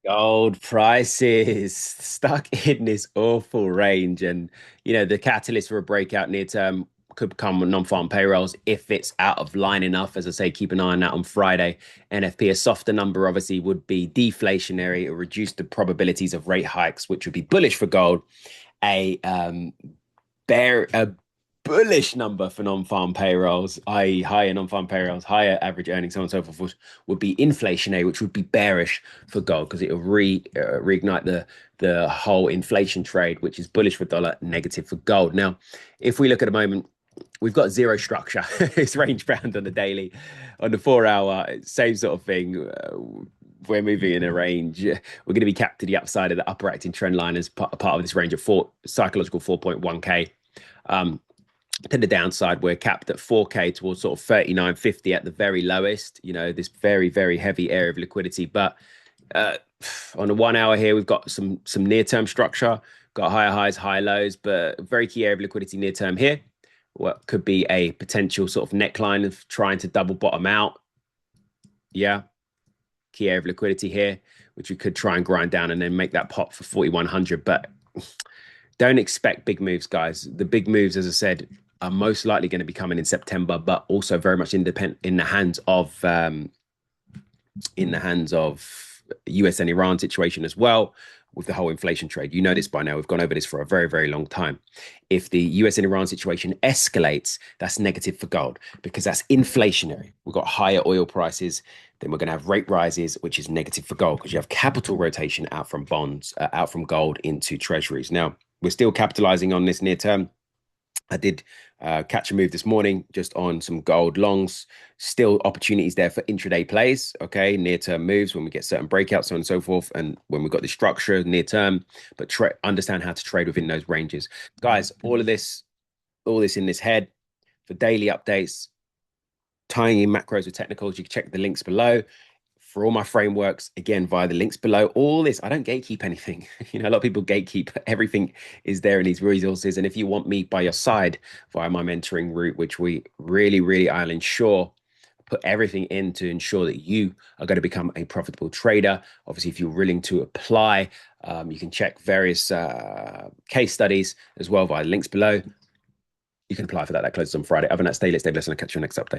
Gold prices stuck in this awful range. And, the catalyst for a breakout near term could come with non-farm payrolls if it's out of line enough. As I say, keep an eye on that on Friday. NFP, a softer number, obviously, would be deflationary. It would reduce the probabilities of rate hikes, which would be bullish for gold. A bullish number for non-farm payrolls, i.e., higher non-farm payrolls, higher average earnings, so on and so forth, would be inflationary, which would be bearish for gold because it will reignite the whole inflation trade, which is bullish for dollar, negative for gold. Now, if we look at a moment, we've got zero structure. It's range bound on the daily, on the 4 hour, same sort of thing. We're moving in a range. We're going to be capped to the upside of the upper acting trend line as part of this range of psychological 4.1k. To the downside, we're capped at 4k towards sort of 39.50 at the very lowest. This very, very heavy area of liquidity. But on the 1 hour here, we've got some near-term structure, got higher highs, higher lows, but very key area of liquidity near term here. What could be a potential sort of neckline of trying to double bottom out. Yeah, key area of liquidity here, which we could try and grind down and then make that pop for 4,100. But don't expect big moves, guys. The big moves, as I said, are most likely going to be coming in September, but also very much independent in the hands of US and Iran situation as well, with the whole inflation trade. You know this by now. We've gone over this for a very, very long time. If the US and Iran situation escalates, that's negative for gold because that's inflationary. We've got higher oil prices, then we're going to have rate rises, which is negative for gold because you have capital rotation out from bonds, out from gold into treasuries. Now, we're still capitalizing on this near term. I did catch a move this morning just on some gold longs. Still opportunities there for intraday plays, okay? Near-term moves when we get certain breakouts, so on and so forth, and when we've got the structure near-term, but understand how to trade within those ranges. Guys, all this in this head for daily updates, tying in macros with technicals. You can check the links below. For all my frameworks, again, via the links below. All this, I don't gatekeep anything. A lot of people gatekeep. Everything is there in these resources. And if you want me by your side via my mentoring route, which we really, I'll ensure, put everything in to ensure that you are going to become a profitable trader. Obviously, if you're willing to apply, you can check various case studies as well via links below. You can apply for that. That closes on Friday. Other than that, stay lit, stay blessed, and I'll catch you next update.